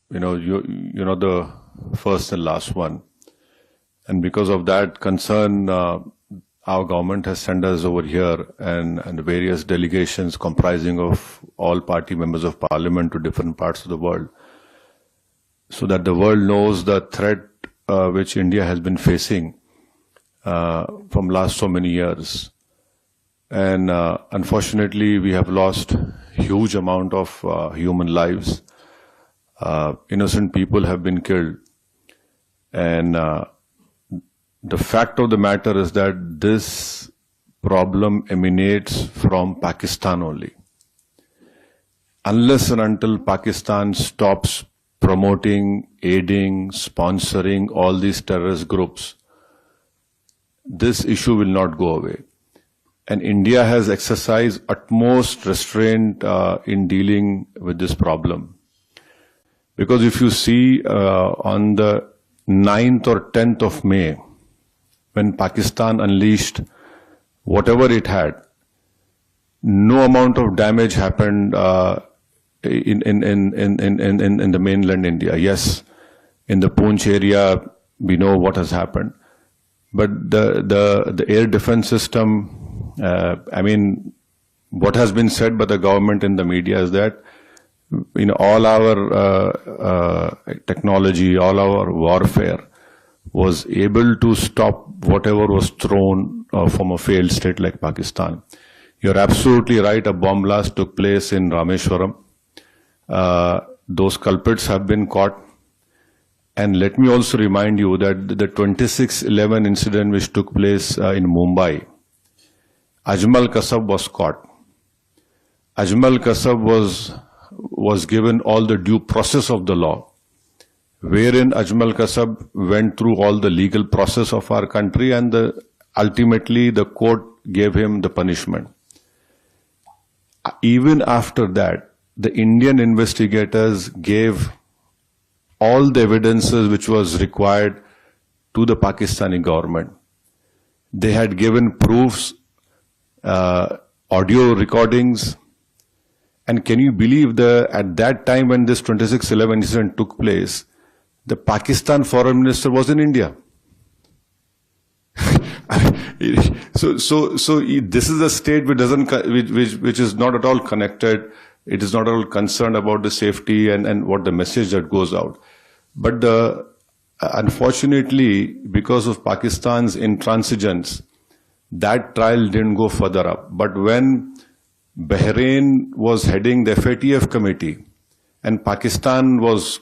you're not the first and last one. And because of that concern, our government has sent us over here and various delegations comprising of all party members of parliament to different parts of the world, so that the world knows the threat which India has been facing from last so many years. And unfortunately, we have lost huge amount of human lives. Innocent people have been killed. And the fact of the matter is that this problem emanates from Pakistan only. Unless and until Pakistan stops promoting, aiding, sponsoring all these terrorist groups, this issue will not go away. And India has exercised utmost restraint in dealing with this problem. Because if you see on the 9th or 10th of May, when Pakistan unleashed whatever it had, no amount of damage happened in the mainland India. Yes, in the Poonch area, we know what has happened. But the air defense system, what has been said by the government in the media is that all our technology, all our warfare was able to stop whatever was thrown from a failed state like Pakistan. You're absolutely right, a bomb blast took place in Rameshwaram. Those culprits have been caught. And let me also remind you that the 26/11 incident which took place in Mumbai, Ajmal Kasab was caught. Ajmal Kasab was given all the due process of the law, wherein Ajmal Kasab went through all the legal process of our country, and ultimately the court gave him the punishment. Even after that, the Indian investigators gave all the evidences which was required to the Pakistani government. They had given proofs, audio recordings, and can you believe at that time when this 26/11 incident took place, the Pakistan foreign minister was in India. So this is a state which is not at all connected. It is not at all concerned about the safety and what the message that goes out. But unfortunately, because of Pakistan's intransigence, that trial didn't go further up. But when Bahrain was heading the FATF committee and Pakistan was